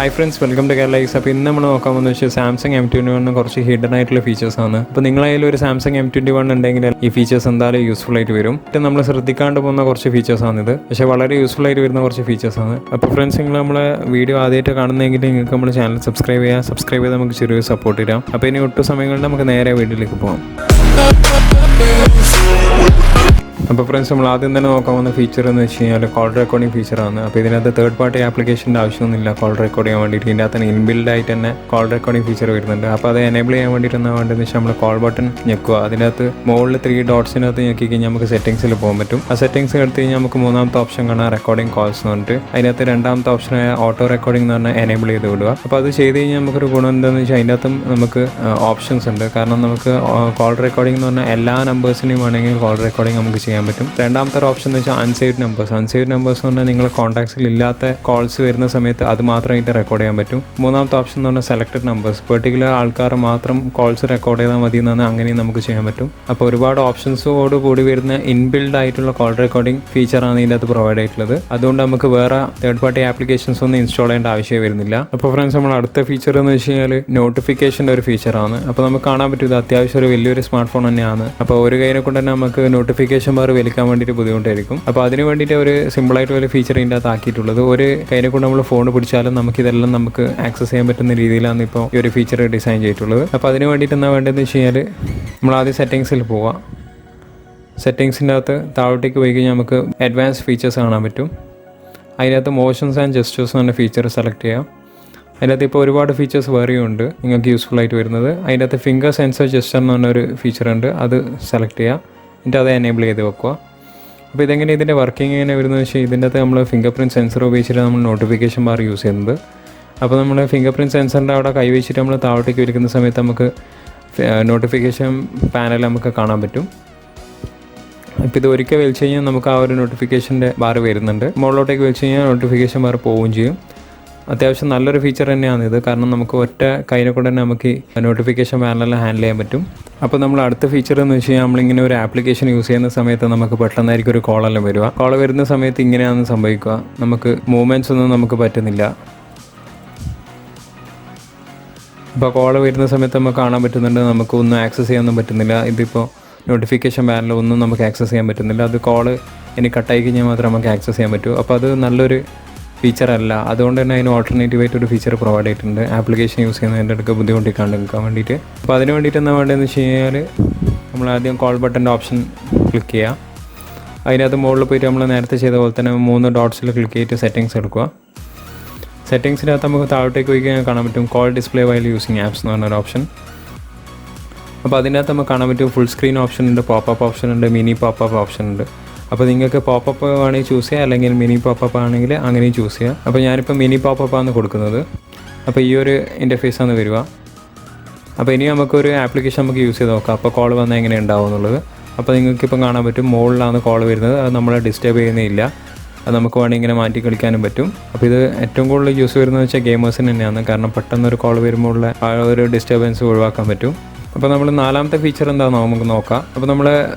Hi friends, welcome to Kerala. അപ്പോൾ ഇന്ന് നമ്മൾ നോക്കാൻ പോകുന്നത് വെച്ചാൽ സാംസങ് M21 കുറച്ച് ഹിഡൻ ആയിട്ടുള്ള ഫീച്ചേഴ്സ് ആണ്. അപ്പോൾ നിങ്ങളതിൽ ഒരു സാംസങ് M21 ഉണ്ടെങ്കിൽ ഈ ഫീച്ചേഴ്സ് എന്തായാലും യൂസ്ഫുൾ ആയിട്ട് വരും. നമ്മൾ ശ്രദ്ധിക്കാണ്ട് പോകുന്ന കുറച്ച് ഫീച്ചേഴ്സ് ആണിത്, പക്ഷേ വളരെ യൂസ്ഫുൾ ആയിട്ട് വരുന്ന കുറച്ച് ഫീച്ചേഴ്സ് ആണ്. അപ്പോൾ ഫ്രണ്ട്സ്, നിങ്ങൾ നമ്മളെ വീഡിയോ ആദ്യമായിട്ട് കാണുന്നെങ്കിൽ നിങ്ങൾക്ക് നമ്മുടെ ചാനൽ സബ്സ്ക്രൈബ് ചെയ്ത് നമുക്ക് ചെറിയൊരു സപ്പോർട്ട് ചെയ്യാം. അപ്പോൾ ഇനി ഒട്ടും സമയങ്ങളിൽ നമുക്ക് നേരെ വീഡിയോയിലേക്ക് പോകാം. അപ്പോൾ ഫ്രണ്ട്സ്, നമ്മൾ ആദ്യം തന്നെ നോക്കാൻ പോകുന്ന ഫീച്ചർ എന്ന് വെച്ച് കഴിഞ്ഞാൽ കോൾ റെക്കോർഡിംഗ് ഫീച്ചറാണ്. അപ്പോൾ ഇതിനകത്ത് തേർഡ് പാർട്ടി ആപ്ലിക്കേഷൻ്റെ ആവശ്യമൊന്നുമില്ല കോൾ റെക്കോർഡ് ചെയ്യാൻ വേണ്ടിയിട്ട്. ഇതിൻ്റെ അകത്ത് ഇൻബിൽഡ് ആയിട്ട് തന്നെ കോൾ റെക്കോർഡിംഗ് ഫീച്ചർ വരുന്നുണ്ട്. അപ്പോൾ അത് എനേബിൾ ചെയ്യാൻ വേണ്ടിയിട്ട് എന്താ വേണ്ടതെന്ന് വെച്ചാൽ നമ്മൾ കോൾ ബട്ടൺ ഞെക്കുക. അതിനകത്ത് മുകളിൽ 3 ഡോട്ട്സിനകത്ത് ഞെക്കി കഴിഞ്ഞാൽ നമുക്ക് സെറ്റിംഗ്സിൽ പോകാൻ പറ്റും. ആ സെറ്റിംഗ്സ് എടുത്ത് കഴിഞ്ഞാൽ നമുക്ക് മൂന്നാമത്തെ ഓപ്ഷൻ കാണാം, റെക്കോർഡിംഗ് കോൾസ് എന്ന് പറഞ്ഞിട്ട്. അതിനകത്ത് രണ്ടാമത്തെ ഓപ്ഷനായ ഓട്ടോ റെക്കോർഡിംഗ് എന്ന് പറഞ്ഞാൽ എനേബിൾ ചെയ്ത് വിടുക. അപ്പോൾ അത് ചെയ്ത് കഴിഞ്ഞാൽ നമുക്കൊരു ഗുണം എന്താണെന്ന് വെച്ചാൽ അതിൻ്റെ അകത്തും നമുക്ക് ഓപ്ഷൻസ് ഉണ്ട്. കാരണം നമുക്ക് കോൾ റെക്കോർഡിംഗ് എന്ന് പറഞ്ഞാൽ എല്ലാ നമ്പേഴ്സിനെയും വേണമെങ്കിൽ കോൾ റെക്കോർഡിംഗ് നമുക്ക് ചെയ്യാൻ പറ്റും. രണ്ടാമത്തെ ഓപ്ഷൻ എന്ന് വെച്ചാൽ അൺസേവ്ഡ് നമ്പേഴ്സ് എന്ന് പറഞ്ഞാൽ നിങ്ങളുടെ കോൺടാക്ട്സിൽ ഇല്ലാത്ത കോൾസ് വരുന്ന സമയത്ത് അത് മാത്രമായിട്ട് റെക്കോർഡ് ചെയ്യാൻ പറ്റും. മൂന്നാമത്തെ ഓപ്ഷൻ എന്ന് പറഞ്ഞാൽ സെലക്ടഡ് നമ്പേഴ്സ്, പെർട്ടിക്കുലർ ആൾക്കാർ മാത്രം കോൾസ് റെക്കോർഡ് ചെയ്താൽ മതി എന്നാണ്, അങ്ങനെയും നമുക്ക് ചെയ്യാൻ പറ്റും. അപ്പോൾ ഒരുപാട് ഓപ്ഷൻസോട് കൂടി വരുന്ന ഇൻബിൽഡ് ആയിട്ടുള്ള കോൾ റെക്കോർഡിംഗ് ഫീച്ചറാണ് ഇതിൻ്റെ അകത്ത് പ്രൊവൈഡ് ആയിട്ടുള്ളത്. അതുകൊണ്ട് നമുക്ക് വേറെ തേർഡ് പാർട്ടി ആപ്ലിക്കേഷൻസ് ഒന്നും ഇൻസ്റ്റാൾ ചെയ്യേണ്ട ആവശ്യം വരുന്നില്ല. അപ്പോൾ ഫ്രണ്ട്സ്, നമ്മൾ അടുത്ത ഫീച്ചർ എന്ന് വെച്ച് കഴിഞ്ഞാൽ നോട്ടിഫിക്കേഷൻ്റെ ഒരു ഫീച്ചറാണ്. അപ്പോൾ നമുക്ക് കാണാൻ പറ്റും ഇത് അത്യാവശ്യം ഒരു വലിയൊരു സ്മാർട്ട് ഫോൺ തന്നെയാണ്. അപ്പോൾ ഒരു കൈനെ കൊണ്ട് തന്നെ നമുക്ക് നോട്ടിഫിക്കേഷൻ ബാർ വലിക്കാൻ വേണ്ടിയിട്ട് ബുദ്ധിമുട്ടായിരിക്കും. അപ്പോൾ അതിന് വേണ്ടിയിട്ട് ഒരു സിമ്പിളായിട്ട് ഒരു ഫീച്ചർ ഇതിൻ്റെ അകത്ത് ആക്കിയിട്ടുള്ളത്. ഒരു കൈനെ കൊണ്ട് നമ്മൾ ഫോൺ പിടിച്ചാലും നമുക്കിതെല്ലാം നമുക്ക് ആക്സസ് ചെയ്യാൻ പറ്റുന്ന രീതിയിലാണ് ഇപ്പോൾ ഈ ഒരു ഫീച്ചർ ഡിസൈൻ ചെയ്തിട്ടുള്ളത്. അപ്പോൾ അതിന് വേണ്ടിയിട്ട് എന്താ വേണ്ടതെന്ന് വെച്ച് കഴിഞ്ഞാൽ നമ്മൾ ആദ്യം സെറ്റിങ്സിൽ പോവാം. സെറ്റിങ്സിൻ്റെ അകത്ത് താഴോട്ടേക്ക് പോയി കഴിഞ്ഞാൽ നമുക്ക് അഡ്വാൻസ് ഫീച്ചേഴ്സ് കാണാൻ പറ്റും. അതിനകത്ത് മോഷൻസ് ആൻഡ് ജെസ്റ്റേഴ്സ് എന്ന ഫീച്ചർ സെലക്ട് ചെയ്യാം. അതിനകത്ത് ഇപ്പോൾ ഒരുപാട് ഫീച്ചേഴ്സ് വേറെയും ഉണ്ട് നിങ്ങൾക്ക് യൂസ്ഫുൾ ആയിട്ട് വരുന്നത്. അതിനകത്ത് ഫിംഗർ സെൻസർ ജെസ്റ്റർ എന്ന് പറഞ്ഞൊരു ഫീച്ചറുണ്ട്, അത് സെലക്ട് ചെയ്യുക. എന്നിട്ട് അത് എനേബിൾ ചെയ്ത് വെക്കുക. അപ്പോൾ ഇതെങ്ങനെ ഇതിൻ്റെ വർക്കിംഗ് എങ്ങനെ വരുന്നത് വെച്ചാൽ ഇതിൻ്റെ അകത്ത് നമ്മൾ ഫിംഗർ പ്രിൻറ്റ് സെൻസർ ഉപയോഗിച്ചിട്ട് നമ്മൾ നോട്ടിഫിക്കേഷൻ ബാർ യൂസ് ചെയ്യുന്നത്. അപ്പോൾ നമ്മൾ ഫിംഗർ പ്രിൻറ്റ് സെൻസറിൻ്റെ അവിടെ കൈവച്ചിട്ട് നമ്മൾ താഴോട്ടേക്ക് വലിക്കുന്ന സമയത്ത് നമുക്ക് നോട്ടിഫിക്കേഷൻ പാനൽ നമുക്ക് കാണാൻ പറ്റും. ഇപ്പോൾ ഇത് ഒരിക്കൽ വലിച്ചു കഴിഞ്ഞാൽ നമുക്ക് ആ ഒരു നോട്ടിഫിക്കേഷൻ്റെ ബാർ വരുന്നുണ്ട്. മുകളിലോട്ടേക്ക് വലിച്ചു കഴിഞ്ഞാൽ നോട്ടിഫിക്കേഷൻ ബാർ പോവുകയും ചെയ്യും. അത്യാവശ്യം നല്ലൊരു ഫീച്ചർ തന്നെയാണ് ഇത്, കാരണം നമുക്ക് ഒറ്റ കൈനെ കൊണ്ട് തന്നെ നമുക്ക് നോട്ടിഫിക്കേഷൻ പാനലെല്ലാം ഹാൻഡിൽ ചെയ്യാൻ പറ്റും. അപ്പോൾ നമ്മൾ അടുത്ത ഫീച്ചർ എന്ന് വെച്ച് കഴിഞ്ഞാൽ നമ്മളിങ്ങനെ ഒരു ആപ്ലിക്കേഷൻ യൂസ് ചെയ്യുന്ന സമയത്ത് നമുക്ക് പെട്ടെന്നായിരിക്കും ഒരു കോളെല്ലാം വരിക. കോൾ വരുന്ന സമയത്ത് ഇങ്ങനെയാണ് സംഭവിക്കുക, നമുക്ക് മൂവ്മെൻറ്റ്സ് ഒന്നും നമുക്ക് പറ്റുന്നില്ല. ഇപ്പോൾ കോൾ വരുന്ന സമയത്ത് നമുക്ക് കാണാൻ പറ്റുന്നുണ്ട്, നമുക്ക് ഒന്നും ആക്സസ് ചെയ്യാനൊന്നും പറ്റുന്നില്ല. ഇതിപ്പോൾ നോട്ടിഫിക്കേഷൻ പാനലൊന്നും നമുക്ക് ആക്സസ് ചെയ്യാൻ പറ്റുന്നില്ല. അത് കോള് ഇനി കട്ടായി കഴിഞ്ഞാൽ മാത്രമേ നമുക്ക് ആക്സസ് ചെയ്യാൻ പറ്റൂ. അപ്പോൾ അത് നല്ലൊരു ഫീച്ചറല്ല. അതുകൊണ്ട് തന്നെ അതിന് ഓൾട്ടർനേറ്റീവായിട്ട് ഒരു ഫീച്ചർ പ്രൊവൈഡ് ചെയ്തിട്ടുണ്ട്, ആപ്ലിക്കേഷൻ യൂസ് ചെയ്യുന്നതിൻ്റെ അടുക്ക് ബുദ്ധിമുട്ടിക്കാണ്ടിരിക്കാൻ വേണ്ടിയിട്ട്. അപ്പോൾ അതിന് വേണ്ടിയിട്ട് എന്താ വേണ്ടതെന്ന് വെച്ച് കഴിഞ്ഞാൽ നമ്മൾ ആദ്യം കോൾ ബട്ടൻ്റെ ഓപ്ഷൻ ക്ലിക്ക് ചെയ്യുക. അതിനകത്ത് മുകളിൽ പോയിട്ട് നമ്മൾ നേരത്തെ ചെയ്ത പോലെ തന്നെ 3 ഡോട്ട്സിൽ ക്ലിക്ക് ചെയ്തിട്ട് സെറ്റിങ്സ് എടുക്കുക. സെറ്റിങ്സിനകത്ത് നമുക്ക് താഴോട്ടേക്ക് പോയി കഴിഞ്ഞാൽ കാണാൻ പറ്റും call display while using apps എന്ന് പറഞ്ഞൊരു ഓപ്ഷൻ. അപ്പോൾ അതിനകത്ത് നമുക്ക് കാണാൻ പറ്റും ഫുൾ സ്ക്രീൻ ഓപ്ഷൻ ഉണ്ട്, പോപ്പപ്പ് ഓപ്ഷൻ ഉണ്ട്, മിനി പോപ്പപ്പ് ഓപ്ഷൻ ഉണ്ട്. അപ്പോൾ നിങ്ങൾക്ക് പോപ്പപ്പ് വേണമെങ്കിൽ ചൂസ് ചെയ്യുക, അല്ലെങ്കിൽ മിനി പോപ്പപ്പ് ആണെങ്കിൽ അങ്ങനെയും ചൂസ് ചെയ്യുക. അപ്പോൾ ഞാനിപ്പോൾ മിനി പോപ്പപ്പാണ് കൊടുക്കുന്നത്. അപ്പോൾ ഈ ഒരു ഇൻ്റർഫേസാണ് വരിക. അപ്പോൾ ഇനി നമുക്കൊരു ആപ്ലിക്കേഷൻ നമുക്ക് യൂസ് ചെയ്ത് നോക്കാം, അപ്പോൾ കോൾ വന്നാൽ എങ്ങനെ ഉണ്ടാവും എന്നുള്ളത്. അപ്പോൾ നിങ്ങൾക്കിപ്പം കാണാൻ പറ്റും മുകളിലാണ് കോൾ വരുന്നത്, അത് നമ്മളെ ഡിസ്റ്റർബ് ചെയ്യുന്നില്ല. അത് നമുക്ക് വേണമെങ്കിൽ ഇങ്ങനെ മാറ്റി കളിക്കാനും പറ്റും. അപ്പോൾ ഇത് ഏറ്റവും കൂടുതൽ യൂസ് വരുന്നത് വെച്ചാൽ ഗെയിമേഴ്സിന് തന്നെയാണ്, കാരണം പെട്ടെന്നൊരു കോൾ വരുമ്പോൾ ഉള്ള ആ ഒരു ഡിസ്റ്റർബൻസ് ഒഴിവാക്കാൻ പറ്റും. അപ്പോൾ നമ്മൾ നാലാമത്തെ ഫീച്ചർ എന്താണെന്ന് നമുക്ക് നോക്കാം. അപ്പോൾ നമ്മൾ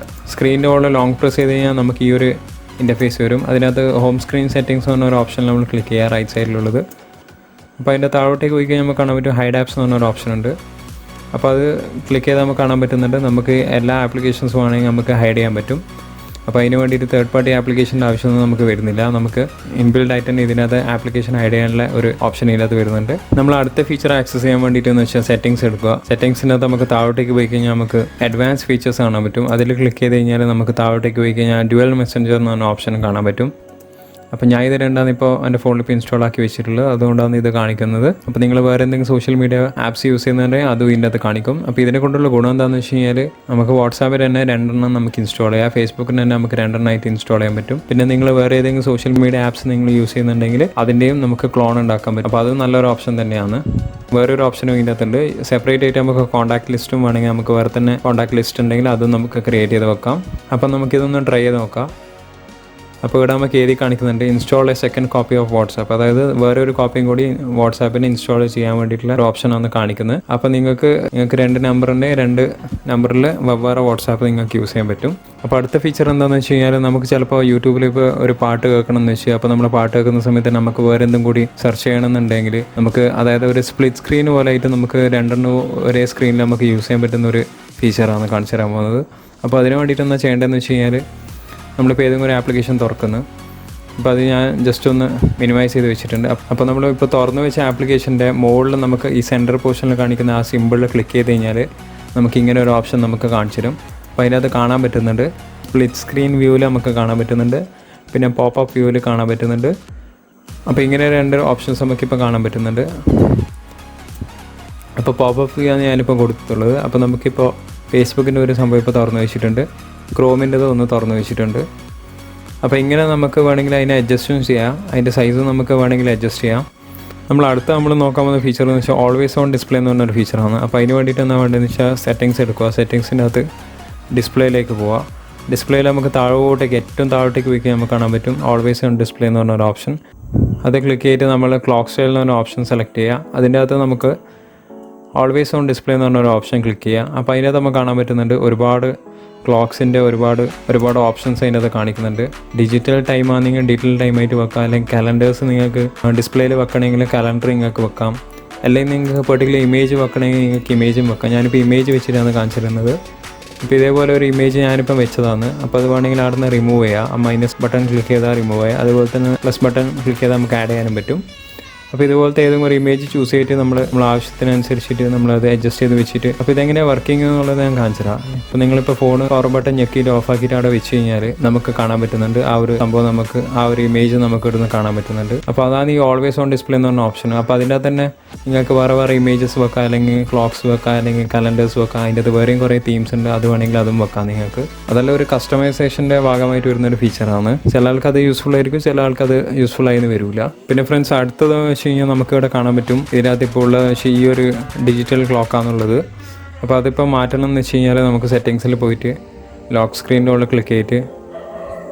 സ്ക്രീനിൻ്റെ മുകളിൽ ലോങ് പ്രസ് ചെയ്ത് കഴിഞ്ഞാൽ നമുക്ക് ഈ ഒരു ഇൻ്റർഫേസ് വരും. അതിനകത്ത് ഹോം സ്ക്രീൻ സെറ്റിങ്സ് എന്ന് പറഞ്ഞൊരു ഓപ്ഷൻ നമ്മൾ ക്ലിക്ക് ചെയ്യുക, റൈറ്റ് സൈഡിലുള്ളത്. അപ്പോൾ അതിൻ്റെ താഴോട്ടേക്ക് പോയി കഴിഞ്ഞാൽ നമുക്ക് കാണാൻ പറ്റും ഹൈഡ് ആപ്സ് എന്ന് പറഞ്ഞൊരു ഓപ്ഷൻ ഉണ്ട്. അപ്പോൾ അത് ക്ലിക്ക് ചെയ്താൽ നമുക്ക് കാണാൻ പറ്റുന്നുണ്ട്, നമുക്ക് എല്ലാ ആപ്ലിക്കേഷൻസും ആണെങ്കിൽ നമുക്ക് ഹൈഡ് ചെയ്യാൻ പറ്റും. അപ്പോൾ അതിന് വേണ്ടിയിട്ട് തേർഡ് പാർട്ടി ആപ്ലിക്കേഷൻ്റെ ആവശ്യമൊന്നും നമുക്ക് വരുന്നില്ല. നമുക്ക് ഇൻബിൽഡ് ആയിട്ട് തന്നെ ഇതിനകത്ത് ആപ്ലിക്കേഷൻ ഹൈഡ് ചെയ്യാനുള്ള ഒരു ഓപ്ഷൻ ഇതിനകത്ത് വരുന്നുണ്ട്. നമ്മൾ അടുത്ത ഫീച്ചർ ആക്സസ് ചെയ്യാൻ വേണ്ടിയിട്ടെന്ന് വെച്ചാൽ സെറ്റിങ്സ് എടുക്കുക. സെറ്റിങ്സിനകത്ത് നമുക്ക് താഴോട്ടേക്ക് പോയി കഴിഞ്ഞാൽ നമുക്ക് അഡ്വാൻസ് ഫീച്ചേഴ്സ് കാണാൻ പറ്റും. അതിൽ ക്ലിക്ക് ചെയ്ത് കഴിഞ്ഞാൽ നമുക്ക് താഴോട്ടേക്ക് പോയി കഴിഞ്ഞാൽ ഡ്യുവൽ മെസ്സഞ്ചർ എന്ന് പറഞ്ഞ ഓപ്ഷൻ കാണാൻ പറ്റും. അപ്പോൾ ഞാൻ ഇത് രണ്ടാണ് ഇപ്പോൾ എൻ്റെ ഫോണിൽ ഇപ്പോൾ ഇൻസ്റ്റാൾ ആക്കി വെച്ചിട്ടുള്ളത്, അതുകൊണ്ടാണ് ഇത് കാണിക്കുന്നത്. അപ്പോൾ നിങ്ങൾ വേറെ എന്തെങ്കിലും സോഷ്യൽ മീഡിയ ആപ്സ് യൂസ് ചെയ്യുന്നുണ്ടെങ്കിൽ അതും ഇതിൻ്റെ അകത്ത് കാണിക്കും. അപ്പോൾ ഇതിനെ കൊണ്ടുള്ള ഗുണം എന്താണെന്ന് വെച്ച് കഴിഞ്ഞാൽ നമുക്ക് വാട്സാപ്പിൽ തന്നെ 2 നമുക്ക് ഇൻസ്റ്റാൾ ചെയ്യാം, ഫേസ്ബുക്കിൽ തന്നെ നമുക്ക് 2 ഇൻസ്റ്റാൾ ചെയ്യാൻ പറ്റും. പിന്നെ നിങ്ങൾ വേറെ ഏതെങ്കിലും സോഷ്യൽ മീഡിയ ആപ്സ് നിങ്ങൾ യൂസ് ചെയ്യുന്നുണ്ടെങ്കിൽ അതിൻ്റെയും നമുക്ക് ക്ലോൺ ഉണ്ടാക്കാൻ പറ്റും. അപ്പോൾ അത് നല്ലൊരു ഓപ്ഷൻ തന്നെയാണ്. വേറൊരു ഓപ്ഷനും ഇതിൻ്റെ അകത്തുണ്ട്, സെപ്പറേറ്റ് ആയിട്ട് നമുക്ക് കോൺടാക്ട് ലിസ്റ്റും വേണമെങ്കിൽ നമുക്ക് വേറെ തന്നെ കോൺടാക്ട് ലിസ്റ്റ് ഉണ്ടെങ്കിൽ അതും നമുക്ക് ക്രിയേറ്റ് ചെയ്ത് വെക്കാം. അപ്പോൾ നമുക്കിതൊന്ന് ട്രൈ ചെയ്ത് നോക്കാം. അപ്പോൾ ഇവിടെ നമുക്ക് എഴുതി കാണിക്കുന്നുണ്ട് install A second copy of WhatsApp, അതായത് വേറെ ഒരു കോപ്പിയും കൂടി വാട്സാപ്പിന് ഇൻസ്റ്റാൾ ചെയ്യാൻ വേണ്ടിയിട്ടുള്ള ഒരു ഓപ്ഷനാണ് കാണിക്കുന്നത്. അപ്പോൾ നിങ്ങൾക്ക് 2 നമ്പറിൻ്റെ 2 നമ്പറിൽ വെവ്വേറെ വാട്സാപ്പ് നിങ്ങൾക്ക് യൂസ് ചെയ്യാൻ പറ്റും. അപ്പോൾ അടുത്ത ഫീച്ചർ എന്താണെന്ന് വെച്ച് കഴിഞ്ഞാൽ നമുക്ക് ചിലപ്പോൾ യൂട്യൂബിൽ ഇപ്പോൾ ഒരു പാട്ട് കേൾക്കണം എന്ന് വെച്ചാൽ അപ്പോൾ നമ്മൾ പാട്ട് കേൾക്കുന്ന സമയത്ത് നമുക്ക് വേറെ എന്തും കൂടി സെർച്ച് ചെയ്യണമെന്നുണ്ടെങ്കിൽ നമുക്ക്, അതായത് ഒരു സ്പ്ലിറ്റ് സ്ക്രീൻ പോലെ ആയിട്ട് നമുക്ക് 2 ഒരേ സ്ക്രീനിൽ നമുക്ക് യൂസ് ചെയ്യാൻ പറ്റുന്ന ഒരു ഫീച്ചറാണ് കാണിച്ചു തരാൻ പോകുന്നത്. അപ്പോൾ അതിന് വേണ്ടിയിട്ട് എന്താ ചെയ്യേണ്ടതെന്ന് വെച്ച് കഴിഞ്ഞാൽ നമ്മളിപ്പോൾ ഏതെങ്കിലും ഒരു ആപ്ലിക്കേഷൻ തുറക്കുന്നു. അപ്പോൾ അത് ഞാൻ ജസ്റ്റ് ഒന്ന് മിനിമൈസ് ചെയ്ത് വെച്ചിട്ടുണ്ട്. അപ്പോൾ നമ്മളിപ്പോൾ തുറന്നു വെച്ച ആപ്ലിക്കേഷൻ്റെ മുകളിൽ നമുക്ക് ഈ സെൻറ്റർ പോർഷനിൽ കാണിക്കുന്ന ആ സിമ്പിളിൽ ക്ലിക്ക് ചെയ്ത് കഴിഞ്ഞാൽ നമുക്ക് ഇങ്ങനെ ഒരു ഓപ്ഷൻ നമുക്ക് കാണിച്ചു തരും. അപ്പോൾ അതിനകത്ത് കാണാൻ പറ്റുന്നുണ്ട് സ്പ്ലിറ്റ് സ്ക്രീൻ വ്യൂവിൽ നമുക്ക് കാണാൻ പറ്റുന്നുണ്ട്, പിന്നെ പോപ്പപ്പ് വ്യൂവിൽ കാണാൻ പറ്റുന്നുണ്ട്. അപ്പോൾ ഇങ്ങനെ 2 ഓപ്ഷൻസ് നമുക്കിപ്പോൾ കാണാൻ പറ്റുന്നുണ്ട്. അപ്പോൾ പോപ്പപ്പ് വ്യൂ ആണ് ഞാനിപ്പോൾ കൊടുത്തിട്ടുള്ളത്. അപ്പോൾ നമുക്കിപ്പോൾ ഫേസ്ബുക്കിൻ്റെ ഒരു സംഭവം ഇപ്പോൾ തുറന്നു വെച്ചിട്ടുണ്ട്, ക്രോമിൻ്റെത് ഒന്ന് തുറന്നു വെച്ചിട്ടുണ്ട്. അപ്പോൾ ഇങ്ങനെ നമുക്ക് വേണമെങ്കിൽ അതിനെ അഡ്ജസ്റ്റും ചെയ്യാം, അതിൻ്റെ സൈസ് നമുക്ക് വേണമെങ്കിൽ അഡ്ജസ്റ്റ് ചെയ്യാം. നമ്മൾ നോക്കാൻ പോകുന്ന ഫീച്ചർ എന്ന് വെച്ചാൽ ഓൾവേസ് ഓൺ ഡിസ്പ്ലേ എന്ന് പറഞ്ഞൊരു ഫീച്ചറാണ്. അപ്പോൾ അതിന് വേണ്ടിയിട്ട് എന്താ വേണ്ടതെന്ന് വെച്ചാൽ സെറ്റിങ്സ് എടുക്കുക, സെറ്റിങ്സിൻ്റെ അകത്ത് ഡിസ്പ്ലേയിലേക്ക് പോവുക. ഡിസ്പ്ലേയിൽ നമുക്ക് ഏറ്റവും താഴോട്ടേക്ക് പോയി നമുക്ക് കാണാൻ പറ്റും ഓൾവേസ് ഓൺ ഡിസ്പ്ലേ എന്ന് പറഞ്ഞൊരു ഓപ്ഷൻ. അത് ക്ലിക്ക് ചെയ്തിട്ട് നമ്മൾ ക്ലോക്ക് സ്റ്റൈൽ എന്ന് പറഞ്ഞ ഓപ്ഷൻ സെലക്ട് ചെയ്യുക. അതിൻ്റെ അകത്ത് നമുക്ക് ഓൾവേസ് ഓൺ ഡിസ്പ്ലേ എന്ന് പറഞ്ഞൊരു ഓപ്ഷൻ ക്ലിക്ക് ചെയ്യുക. അപ്പോൾ അതിനകത്ത് നമുക്ക് കാണാൻ പറ്റുന്നുണ്ട് ഒരുപാട് ക്ലോക്സിൻ്റെ ഒരുപാട് ഓപ്ഷൻസ് അതിനകത്ത് കാണിക്കുന്നുണ്ട്. ഡിജിറ്റൽ ടൈം ആണെങ്കിൽ ഡിജിറ്റൽ ടൈമായിട്ട് വെക്കാം, അല്ലെങ്കിൽ കലണ്ടേഴ്സ് നിങ്ങൾക്ക് ഡിസ്പ്ലേയിൽ വെക്കണമെങ്കിൽ കലണ്ടർ നിങ്ങൾക്ക് വെക്കാം, അല്ലെങ്കിൽ നിങ്ങൾക്ക് പെർട്ടിക്കുലർ ഇമേജ് വെക്കണമെങ്കിൽ നിങ്ങൾക്ക് ഇമേജും വെക്കാം. ഞാനിപ്പോൾ ഇമേജ് വെച്ചിട്ടാണ് കാണിച്ചിരുന്നത്. ഇപ്പോൾ ഇതേപോലെ ഒരു ഇമേജ് ഞാനിപ്പം വെച്ചതാണ്. അപ്പോൾ അത് വേണമെങ്കിൽ അവിടെ നിന്ന് റിമൂവ് ചെയ്യാം. മൈനസ് ബട്ടൺ ക്ലിക്ക് ചെയ്താൽ റിമൂവ് ചെയ്യാം, അതുപോലെ തന്നെ പ്ലസ് ബട്ടൺ ക്ലിക്ക് ചെയ്താൽ നമുക്ക് ആഡ് ചെയ്യാനും പറ്റും. അപ്പോൾ ഇതുപോലത്തെ ഏതെങ്കിലും ഒരു ഇമേജ് ചൂസ് ചെയ്തിട്ട് നമ്മൾ ആവശ്യത്തിനനുസരിച്ചിട്ട് നമ്മളത് അഡ്ജസ്റ്റ് ചെയ്ത് വെച്ചിട്ട്, അപ്പോൾ ഇതെങ്ങനെയാണ് വർക്കിംഗ് എന്നുള്ളത് ഞാൻ കാണിച്ചുതരാം. ഇപ്പോൾ നിങ്ങളിപ്പോൾ ഫോൺ പവർ ബട്ടൺ ഞെക്കിയിട്ട് ഓഫാക്കിയിട്ട് അവിടെ വെച്ച് കഴിഞ്ഞാൽ നമുക്ക് കാണാൻ പറ്റുന്നുണ്ട് ആ ഒരു സംഭവം, നമുക്ക് ആ ഒരു ഇമേജ് നമുക്ക് ഇവിടുന്ന് കാണാൻ പറ്റുന്നുണ്ട്. അപ്പോൾ അതാണ് ഈ ഓൾവേസ് ഓൺ ഡിസ്പ്ലേ എന്ന് പറഞ്ഞ ഓപ്ഷൻ. അപ്പോൾ അതിൻ്റെ തന്നെ നിങ്ങൾക്ക് വേറെ ഇമേജസ് വെക്കാം, അല്ലെങ്കിൽ ക്ലോക്സ് വെക്കാം, അല്ലെങ്കിൽ കലണ്ടേഴ്സ് വെക്കാം. അതിൻ്റെ അത് വേറെയും കുറേ തീംസ് ഉണ്ട്, അത് വേണമെങ്കിൽ അതും വെക്കാം നിങ്ങൾക്ക്. അതെല്ലാം ഒരു കസ്റ്റമൈസേഷൻ്റെ ഭാഗമായിട്ട് വരുന്നൊരു ഫീച്ചറാണ്. ചില ആൾക്ക് അത് യൂസ്ഫുൾ ആയിരിക്കും, ചില ആൾക്ക് അത് യൂസ്ഫുൾ ആയെന്ന് വരില്ല. പിന്നെ ഫ്രണ്ട്സ്, അടുത്തത് കഴിഞ്ഞാൽ നമുക്ക് ഇവിടെ കാണാൻ പറ്റും ഇതിനകത്ത് ഇപ്പോൾ ഉള്ള ഈ ഒരു ഡിജിറ്റൽ ക്ലോക്കാണുള്ളത്. അപ്പോൾ അതിപ്പോൾ മാറ്റണം എന്ന് വെച്ച് കഴിഞ്ഞാൽ നമുക്ക് സെറ്റിങ്സിൽ പോയിട്ട് ലോക്ക് സ്ക്രീനിൻ്റെ ഉള്ളിൽ ക്ലിക്ക് ചെയ്തിട്ട്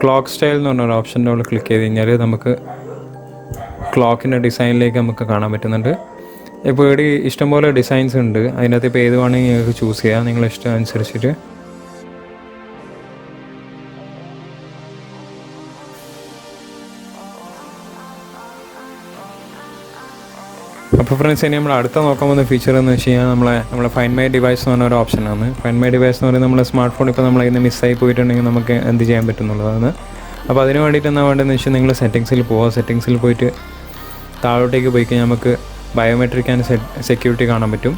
ക്ലോക്ക് സ്റ്റൈൽ എന്ന് പറഞ്ഞൊരു ഓപ്ഷൻ്റെ ഉള്ളിൽ ക്ലിക്ക് ചെയ്ത് കഴിഞ്ഞാൽ നമുക്ക് ക്ലോക്കിൻ്റെ ഡിസൈനിലേക്ക് നമുക്ക് കാണാൻ പറ്റുന്നുണ്ട്. ഇപ്പോൾ ഇവിടെ ഇഷ്ടംപോലെ ഡിസൈൻസ് ഉണ്ട്, അതിനകത്ത് ഇപ്പോൾ ഏത് വേണമെങ്കിൽ നിങ്ങൾക്ക് ചൂസ് ചെയ്യാം നിങ്ങളുടെ ഇഷ്ടം അനുസരിച്ചിട്ട്. അപ്പോൾ ഫ്രണ്ട്സ്, ഇനി നമ്മൾ അടുത്ത നോക്കാൻ പോകുന്ന ഫീച്ചർ എന്ന് വെച്ച് കഴിഞ്ഞാൽ നമ്മളെ ഫൈൻഡ് മൈ ഡിവൈസ് എന്ന് പറഞ്ഞ ഒരു ഓപ്ഷനാണ്. ഫൈൻഡ് മൈ ഡിവൈസ് എന്ന് പറയുന്നത് നമ്മുടെ സ്മാർട്ട് ഫോൺ ഇപ്പോൾ നമ്മൾ അതിന് മിസ്സായി പോയിട്ടുണ്ടെങ്കിൽ നമുക്ക് എന്ത് ചെയ്യാൻ പറ്റുന്നുള്ളതാണ്. അപ്പോൾ അതിന് വേണ്ടിയിട്ട് എന്താ വേണ്ടതെന്ന് വെച്ചാൽ നിങ്ങൾ സെറ്റിങ്സിൽ പോവുക. സെറ്റിങ്സിൽ പോയിട്ട് താഴോട്ടേക്ക് പോയി കഴിഞ്ഞാൽ നമുക്ക് ബയോമെട്രിക് ആൻഡ് സെക്യൂരിറ്റി കാണാൻ പറ്റും.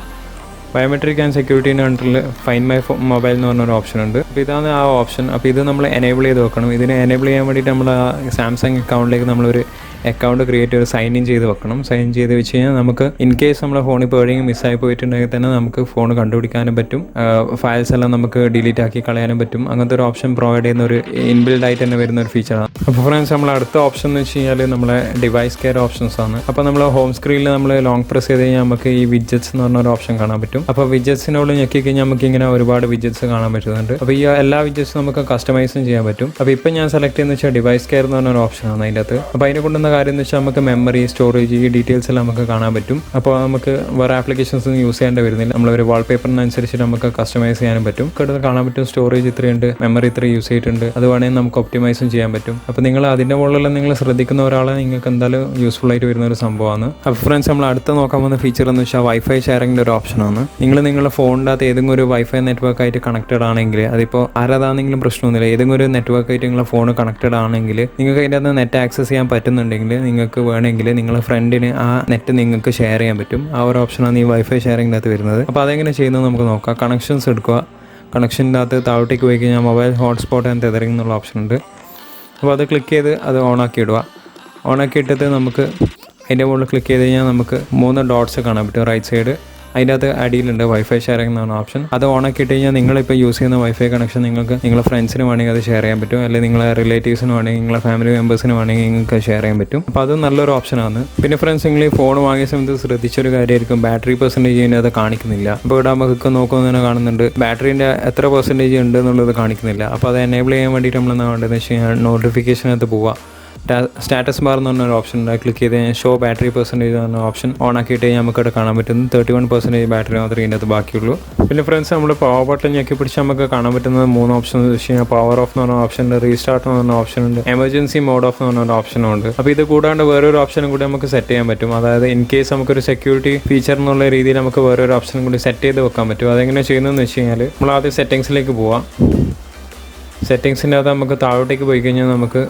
ബയോമെട്രിക് ആൻഡ് സെക്യൂരിറ്റീൻ്റെ അണ്ടറിൽ ഫൈൻഡ് മൈ മൊബൈൽ എന്ന് പറഞ്ഞൊരു ഓപ്ഷൻ ഉണ്ട്. അപ്പോൾ ഇതാണ് ആ ഓപ്ഷൻ. അപ്പോൾ ഇത് നമ്മൾ എനേബിൾ ചെയ്ത് വെക്കണം. ഇതിനെ എനേബിൾ ചെയ്യാൻ വേണ്ടിയിട്ട് നമ്മൾ സാംസങ് അക്കൗണ്ടിലേക്ക് നമ്മളൊരു അക്കൗണ്ട് ക്രിയേറ്റ് ചെയ്ത് സൈൻ ഇൻ ചെയ്ത് വെക്കണം. സൈൻ ചെയ്ത് വെച്ച് കഴിഞ്ഞാൽ നമുക്ക് ഇൻ കേസ് നമ്മുടെ ഫോൺ ഇപ്പോൾ എവിടെയെങ്കിലും മിസ്സായി പോയിട്ടുണ്ടെങ്കിൽ തന്നെ നമുക്ക് ഫോൺ കണ്ടുപിടിക്കാനും പറ്റും, ഫയൽസ് എല്ലാം നമുക്ക് ഡിലീറ്റ് ആക്കി കളയാനും പറ്റും. അങ്ങനത്തെ ഒരു ഓപ്ഷൻ പ്രൊവൈഡ് ചെയ്യുന്ന ഒരു ഇൻബിൽഡ് ആയിട്ട് തന്നെ വരുന്ന ഒരു ഫീച്ചറാണ്. അപ്പോൾ ഫ്രണ്ട്സ്, നമ്മൾ അടുത്ത ഓപ്ഷൻ എന്ന് വെച്ച് കഴിഞ്ഞാൽ നമ്മളെ ഡിവൈസ് കെയർ ഓപ്ഷൻസ് ആണ്. അപ്പോൾ നമ്മൾ ഹോം സ്ക്രീനിൽ നമ്മൾ ലോങ് പ്രസ് ചെയ്ത് കഴിഞ്ഞാൽ നമുക്ക് ഈ വിഡ്ജറ്റ്സ് എന്ന് പറഞ്ഞ ഒരു ഓപ്ഷൻ കാണാൻ പറ്റും. അപ്പോൾ വിഡ്ജറ്റ്സിനോട് ഞെക്കി കഴിഞ്ഞാൽ നമുക്ക് ഇങ്ങനെ ഒരുപാട് വിഡ്ജറ്റ്സ് കാണാൻ പറ്റുന്നുണ്ട്. അപ്പോൾ ഈ എല്ലാ വിഡ്ജറ്റ്സും നമുക്ക് കസ്റ്റമൈസും ചെയ്യാൻ പറ്റും. അപ്പോൾ ഇപ്പം ഞാൻ സെലക്ട് ചെയ്യുന്ന വെച്ചാൽ ഡിവൈസ് കെയർ എന്ന് പറഞ്ഞ ഒരു ഓപ്ഷനാണ് അതിൻ്റെ അകത്ത്. അപ്പോൾ അതിനെ കൊണ്ടുവന്ന കാര്യം എന്ന് വെച്ചാൽ നമുക്ക് മെമ്മറി, സ്റ്റോറേജ്, ഈ ഡീറ്റെയിൽസ് എല്ലാം നമുക്ക് കാണാൻ പറ്റും. അപ്പോൾ നമുക്ക് വേറെ ആപ്ലിക്കേഷൻസ് ഒന്നും യൂസ് ചെയ്യേണ്ടി വരുന്നില്ല. നമ്മളൊരു വാൾപേപ്പറിനനുസരിച്ച് നമുക്ക് കസ്റ്റമൈസ് ചെയ്യാനും പറ്റും. ഇവിടെ കാണാൻ പറ്റും സ്റ്റോറേജ് ഇത്രയുണ്ട്, മെമ്മറി ഇത്ര യൂസ് ചെയ്തിട്ടുണ്ട്, അത് വേണമെങ്കിൽ നമുക്ക് ഒപ്റ്റിമൈസും ചെയ്യാൻ പറ്റും. അപ്പോൾ നിങ്ങൾ അതിൻ്റെ മുകളിലെല്ലാം നിങ്ങൾ ശ്രദ്ധിക്കുന്ന ഒരാളെ നിങ്ങൾക്ക് എന്തായാലും യൂസ്ഫുൾ ആയിട്ട് വരുന്ന ഒരു സംഭവമാണ്. അപ്പോൾ ഫ്രണ്ട്സ്, നമ്മൾ അടുത്ത നോക്കാൻ പോകുന്ന ഫീച്ചർ എന്ന് വെച്ചാൽ വൈഫൈ ഷെയറിങ്ങിൻ്റെ ഒരു ഓപ്ഷനാണ്. നിങ്ങളുടെ ഫോണിൻ്റെ അകത്ത് ഏതെങ്കിലും ഒരു വൈഫൈ നെറ്റ്വർക്ക് ആയിട്ട് കണക്റ്റഡ് ആണെങ്കിൽ, അതിപ്പോൾ ആരാതാണെങ്കിലും പ്രശ്നമൊന്നുമില്ല, ഏതെങ്കിലും ഒരു നെറ്റ്വർക്ക് ആയിട്ട് നിങ്ങളുടെ ഫോൺ കണക്റ്റഡ് ആണെങ്കിൽ നിങ്ങൾക്ക് അതിൻ്റെ അകത്ത് നെറ്റ് ആക്സസ് ചെയ്യാൻ പറ്റുന്നുണ്ടെങ്കിൽ നിങ്ങൾക്ക് വേണമെങ്കിൽ നിങ്ങളുടെ ഫ്രണ്ടിന് ആ നെറ്റ് നിങ്ങൾക്ക് ഷെയർ ചെയ്യാൻ പറ്റും. ആ ഒരു ഓപ്ഷനാണ് ഈ വൈഫൈ ഷെയറിങ്ങിൻ്റെ അകത്ത് വരുന്നത്. അപ്പോൾ അതെങ്ങനെ ചെയ്യുന്നത് നമുക്ക് നോക്കാം. കണക്ഷൻസ് എടുക്കുക. കണക്ഷൻ്റെ അകത്ത് താഴോട്ടേക്ക് പോയി കഴിഞ്ഞാൽ മൊബൈൽ ഹോട്ട്സ്പോട്ട് ആൻഡ് ടെതറിംഗ് എന്നുള്ള ഓപ്ഷൻ ഉണ്ട്. അപ്പോൾ അത് ക്ലിക്ക് ചെയ്ത് അത് ഓണാക്കി ഇടുക. ഓണാക്കി ഇട്ടിട്ട് നമുക്ക് അതിൻ്റെ മുകളിൽ ക്ലിക്ക് ചെയ്ത് കഴിഞ്ഞാൽ നമുക്ക് 3 ഡോട്ട്സ് കാണാൻ പറ്റും. റൈറ്റ് സൈഡ് അതിൻ്റെ അകത്ത് അടിയിലുണ്ട് വൈഫൈ ഷെയറിംഗ് എന്നാണ് ഓപ്ഷൻ. അത് ഓൺ ആക്കിയിട്ട് കഴിഞ്ഞാൽ നിങ്ങളിപ്പോൾ യൂസ് ചെയ്യുന്ന വൈഫൈ കണക്ഷൻ നിങ്ങൾക്ക് നിങ്ങളുടെ ഫ്രണ്ട്സിന് വേണമെങ്കിൽ അത് ഷെയർ ചെയ്യാൻ പറ്റും, അല്ലെങ്കിൽ നിങ്ങളെ റിലേറ്റീവ്സിന് വേണമെങ്കിൽ നിങ്ങളെ ഫാമിലി മെമ്പേഴ്സിന് വേണമെങ്കിൽ നിങ്ങൾക്ക് ഷെയർ ചെയ്യാൻ പറ്റും. അപ്പോൾ അത് നല്ലൊരു ഓപ്ഷനാണ്. പിന്നെ ഫ്രണ്ട്സ്, നിങ്ങൾ ഈ ഫോൺ വാങ്ങിയ സമയത്ത് ശ്രദ്ധിച്ചൊരു കാര്യമായിരിക്കും, ബാറ്ററി പെർസെൻറ്റേജ് അത് കാണിക്കുന്നില്ല. അപ്പോൾ ഇവിടെ നമുക്ക് നോക്കുമ്പോൾ തന്നെ കാണുന്നുണ്ട് ബാറ്ററിൻ്റെ എത്ര പെർസെൻറ്റേജ് ഉണ്ട് എന്നുള്ളത് കാണിക്കുന്നില്ല. അപ്പോൾ അത് എനേബിൾ ചെയ്യാൻ വേണ്ടിയിട്ട് നമ്മൾ എന്താ വേണ്ടതെന്ന് വെച്ച് കഴിഞ്ഞാൽ നോട്ടിഫിക്കേഷനകത്ത് പോവുക. സ്റ്റാറ്റസ് ബാർ എന്ന് പറഞ്ഞൊരു ഓപ്ഷൻ ഉണ്ട്, ക്ലിക്ക് ചെയ്ത് കഴിഞ്ഞാൽ ഷോ ബാറ്ററി പെർസെൻറ്റേജ് എന്ന ഓപ്ഷൻ ഓൺ ആക്കിയിട്ട് നമുക്കവിടെ കാണാൻ പറ്റുന്നത് 31% ബാറ്ററി മാത്രമേ ഇതിൻ്റെ അകത്ത് ബാക്കിയുള്ളൂ. പിന്നെ ഫ്രണ്ട്സ്, നമ്മൾ പവർ ബട്ടൺ ഞെക്കി പിടിച്ച് നമുക്ക് കാണാൻ പറ്റുന്നത് 3 ഓപ്ഷൻ എന്ന് വെച്ച് കഴിഞ്ഞാൽ പവർ ഓഫ് എന്ന് പറഞ്ഞ ഓപ്ഷൻ ഉണ്ട്, റീസ്റ്റാർട്ട് എന്ന് പറഞ്ഞ ഓപ്ഷൻ ഉണ്ട്, എമർജൻസി മോഡ് ഓഫ് എന്ന് പറഞ്ഞ ഓപ്ഷനും ഉണ്ട്. അപ്പോൾ ഇത് കൂടാണ്ട് വേറൊരു ഓപ്ഷനും കൂടി നമുക്ക് സെറ്റ് ചെയ്യാൻ പറ്റും. അതായത് ഇൻ കേസ് നമുക്കൊരു സെക്യൂരിറ്റി ഫീച്ചർ എന്നുള്ള രീതിയിൽ നമുക്ക് വേറൊരു ഓപ്ഷനും കൂടി സെറ്റ് ചെയ്ത് വെക്കാൻ പറ്റും. അതെങ്ങനെ ചെയ്യുന്നതെന്ന് വെച്ച് കഴിഞ്ഞാൽ നമ്മൾ ആദ്യം സെറ്റിങ്സിലേക്ക് പോവാം. സെറ്റിങ്സിൻ്റെ അകത്ത് നമുക്ക് താഴോട്ടേക്ക് പോയി കഴിഞ്ഞാൽ നമുക്ക്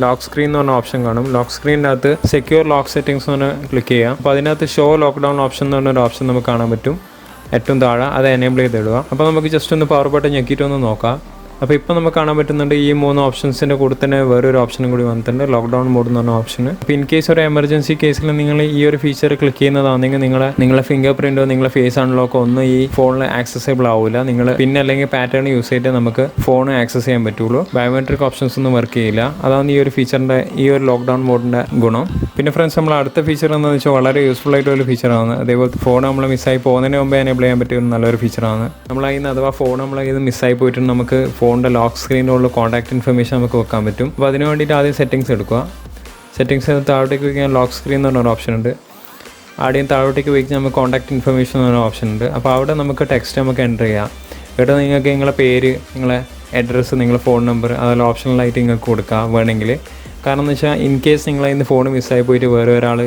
ലോക്ക് സ്ക്രീൻ എന്ന് പറഞ്ഞ ഓപ്ഷൻ കാണും. ലോക്ക് സ്ക്രീനിൻ്റെ അകത്ത് സെക്യൂർ ലോക്ക് സെറ്റിംഗ്സ് എന്ന് പറഞ്ഞാൽ ക്ലിക്ക് ചെയ്യാം. അപ്പോൾ അതിനകത്ത് ഷോ ലോക്ക്ഡൗൺ ഓപ്ഷൻ എന്ന് പറഞ്ഞൊരു ഓപ്ഷൻ നമുക്ക് കാണാൻ പറ്റും ഏറ്റവും താഴെ. അത് എനേബിൾ ചെയ്തിടുക. അപ്പോൾ നമുക്ക് ജസ്റ്റ് ഒന്ന് പവർ ബട്ടൺ ഞെക്കിയിട്ടൊന്ന് നോക്കാം. അപ്പോൾ ഇപ്പോൾ നമുക്ക് കാണാൻ പറ്റുന്നുണ്ട് ഈ 3 ഓപ്ഷൻസിൻ്റെ കൂടെ തന്നെ വേറൊരു ഓപ്ഷനും കൂടി വന്നിട്ടുണ്ട്, ലോക്ക്ഡൗൺ മോഡ് എന്ന് പറഞ്ഞ ഓപ്ഷൻ. അപ്പോൾ ഇൻ കേസ് ഒരു എമർജൻസി കേസിൽ നിങ്ങൾ ഈ ഒരു ഫീച്ചർ ക്ലിക്ക് ചെയ്യുന്നതാണെങ്കിൽ നിങ്ങളെ ഫിംഗർ പ്രിൻറ്റോ നിങ്ങളെ ഫേസ് അൺലോക്കോ ഒന്നും ഈ ഫോണിൽ ആക്സസബിൾ ആവില്ല. നിങ്ങൾ പിന്നെ അല്ലെങ്കിൽ പാറ്റേൺ യൂസ് ചെയ്തിട്ട് നമുക്ക് ഫോൺ ആക്സസ് ചെയ്യാൻ പറ്റുള്ളൂ. ബയോമെട്രിക് ഓപ്ഷൻസ് ഒന്നും വർക്ക് ചെയ്യില്ല. അതാണ് ഈ ഒരു ഫീച്ചറിൻ്റെ ഈ ഒരു ലോക്ക്ഡൗൺ മോഡിൻ്റെ ഗുണം. പിന്നെ ഫ്രണ്ട്സ്, നമ്മൾ അടുത്ത ഫീച്ചർ എന്താണെന്ന് വെച്ചാൽ വളരെ യൂസ്ഫുൾ ആയിട്ടുള്ള ഫീച്ചറാണ്. അതേപോലെ ഫോൺ നമ്മൾ മിസ്സായി പോകുന്നതിന് മുമ്പേ എനേബിൾ ചെയ്യാൻ പറ്റിയ ഒരു നല്ലൊരു ഫീച്ചറാണ്. നമ്മളതിന് അഥവാ ഫോൺ നമ്മളത് മിസ്സായി പോയിട്ട് നമുക്ക് ഫോണിൻ്റെ ലോക്ക് സ്ക്രീനിലുള്ള കോൺടാക്ട് ഇൻഫർമേഷൻ നമുക്ക് വെക്കാൻ പറ്റും. അപ്പോൾ അതിന് വേണ്ടിയിട്ട് ആദ്യം സെറ്റിങ്സ് എടുക്കുക. സെറ്റിങ്സ് താഴോട്ടേക്ക് വയ്ക്കാൻ ലോക്ക് സ്ക്രീൻ എന്ന് പറഞ്ഞൊരു ഓപ്ഷൻ ഉണ്ട്. ആദ്യം താഴോട്ടേക്ക് വയ്ക്കാൻ നമുക്ക് കോൺടാക്ട് ഇൻഫർമേഷൻ എന്ന് പറഞ്ഞ ഓപ്ഷൻ ഉണ്ട്. അപ്പോൾ അവിടെ നമുക്ക് ടെക്സ്റ്റ് നമുക്ക് എൻ്റർ ചെയ്യാം. ഇവിടെ നിങ്ങൾക്ക് നിങ്ങളെ പേര്, നിങ്ങളെ അഡ്രസ്സ്, നിങ്ങളുടെ ഫോൺ നമ്പർ അതെല്ലാം ഓപ്ഷണലായിട്ട് നിങ്ങൾക്ക് കൊടുക്കാം വേണമെങ്കിൽ. കാരണം എന്ന് വെച്ചാൽ ഇൻ കേസ് നിങ്ങളതിന് ഫോൺ മിസ്സായി പോയിട്ട് വേറെ ഒരാൾ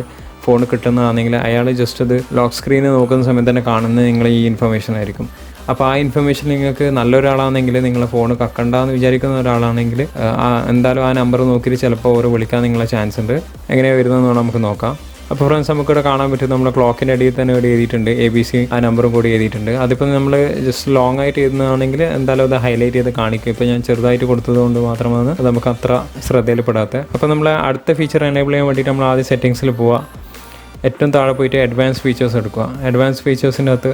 ഫോൺ കിട്ടുന്നതാണെങ്കിൽ അയാൾ ജസ്റ്റ് അത് ലോക്ക് സ്ക്രീനിൽ നോക്കുന്ന സമയത്ത് തന്നെ കാണുന്നത് നിങ്ങൾ ഈ ഇൻഫർമേഷൻ ആയിരിക്കും. അപ്പോൾ ആ ഇൻഫർമേഷൻ നിങ്ങൾക്ക് നല്ലൊരാളാണെങ്കിൽ നിങ്ങളെ ഫോൺ കക്കണ്ടെന്ന് വിചാരിക്കുന്ന ഒരാളാണെങ്കിൽ എന്തായാലും ആ നമ്പർ നോക്കിയിട്ട് ചിലപ്പോൾ ഓരോ വിളിക്കാൻ നിങ്ങളെ ചാൻസ് ഉണ്ട്. എങ്ങനെയാണ് വരുന്നതെന്ന് നമുക്ക് നോക്കാം. അപ്പോൾ ഫ്രണ്ട്സ്, നമുക്കിവിടെ കാണാൻ പറ്റും നമ്മുടെ ക്ലോക്കിൻ്റെ അടിയിൽ തന്നെ ഇവിടെ എഴുതിയിട്ടുണ്ട് ABC ആ നമ്പറും കൂടി എഴുതിയിട്ടുണ്ട്. അതിപ്പോൾ നമ്മൾ ജസ്റ്റ് ലോങ് ആയിട്ട് എഴുതുന്നതാണെങ്കിൽ എന്തായാലും അത് ഹൈലൈറ്റ് ചെയ്ത് കാണിക്കും. ഇപ്പോൾ ഞാൻ ചെറുതായിട്ട് കൊടുത്തതുകൊണ്ട് മാത്രമാണ് അത് നമുക്ക് അത്ര ശ്രദ്ധയിൽപ്പെടാത്തത്. അപ്പോൾ നമ്മൾ അടുത്ത ഫീച്ചർ എനേബിൾ ചെയ്യാൻ വേണ്ടിയിട്ട് നമ്മൾ ആദ്യം സെറ്റിങ്സിൽ പോവുക. ഏറ്റവും താഴെ പോയിട്ട് അഡ്വാൻസ് ഫീച്ചേഴ്സ് എടുക്കുക. അഡ്വാൻസ് ഫീച്ചേഴ്സിൻ്റെ അകത്ത്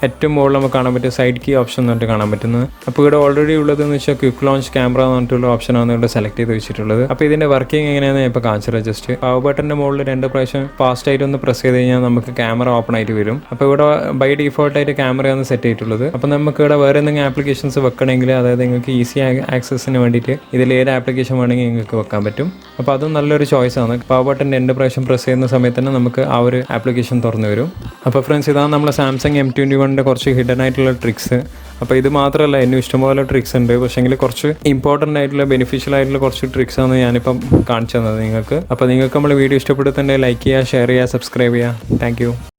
ഏറ്റവും മുകളിൽ നമുക്ക് കാണാൻ പറ്റും സൈഡ് കീ ഓപ്ഷൻ എന്ന് പറഞ്ഞിട്ട് കാണാൻ പറ്റുന്നത്. അപ്പോൾ ഇവിടെ ഓൾറെഡി ഉള്ളതെന്ന് വെച്ചാൽ ക്വിക്ക് ലോഞ്ച് ക്യാമറ എന്ന് പറഞ്ഞിട്ടുള്ള ഓപ്ഷനാണ് ഇവിടെ സെലക്ട് ചെയ്ത് വെച്ചിട്ടുള്ളത്. അപ്പോൾ ഇതിൻ്റെ വർക്കിംഗ് എങ്ങനെയാണെന്ന് ഞാൻ ഇപ്പോൾ കാണിച്ചത്. ജസ്റ്റ് പവർ ബട്ടൻ്റെ മുകളിൽ 2 പ്രാവശ്യം ഫാസ്റ്റ് ആയിട്ട് ഒന്ന് പ്രസ് ചെയ്ത് കഴിഞ്ഞാൽ നമുക്ക് ക്യാമറ ഓപ്പൺ ആയിട്ട് വരും. അപ്പോൾ ഇവിടെ ബൈ ഡീഫോൾട്ടായിട്ട് ക്യാമറയാണ് സെറ്റ് ചെയ്തിട്ടുള്ളത്. അപ്പോൾ നമുക്ക് ഇവിടെ വേറെ എന്തെങ്കിലും ആപ്ലിക്കേഷൻസ് വെക്കണമെങ്കിൽ, അതായത് നിങ്ങൾക്ക് ഈസി ആക്സസിന് വേണ്ടിയിട്ട് ഇതിൽ ഏത് ആപ്ലിക്കേഷൻ വേണമെങ്കിൽ നിങ്ങൾക്ക് വെക്കാൻ പറ്റും. അപ്പോൾ അതും നല്ലൊരു ചോയ്സാണ്. പവർ ബട്ടൺ 2 പ്രാവശ്യം പ്രസ് ചെയ്യുന്ന സമയത്ത് തന്നെ നമുക്ക് ആ ഒരു ആപ്ലിക്കേഷൻ തുറന്നു വരും. അപ്പോൾ ഫ്രണ്ട്സ്, ഇതാണ് നമ്മളെ സാംസങ് M21 കുറച്ച് ഹിഡൻ ആയിട്ടുള്ള ട്രിക്സ്. അപ്പോൾ ഇത് മാത്രമല്ല, എന്നും ഇഷ്ടംപോലെ ട്രിക്സ് ഉണ്ട്. പക്ഷേങ്കിൽ കുറച്ച് ഇമ്പോർട്ടൻ്റ് ആയിട്ടുള്ള ബെനിഫിഷ്യൽ ആയിട്ടുള്ള കുറച്ച് ട്രിക്സാണ് ഞാനിപ്പം കാണിച്ചു തന്നത് നിങ്ങൾക്ക്. അപ്പോൾ നിങ്ങൾക്ക് നമ്മൾ വീഡിയോ ഇഷ്ടപ്പെടുന്നുണ്ടെങ്കിൽ ലൈക്ക് ചെയ്യുക, ഷെയർ ചെയ്യുക, സബ്സ്ക്രൈബ് ചെയ്യുക. താങ്ക്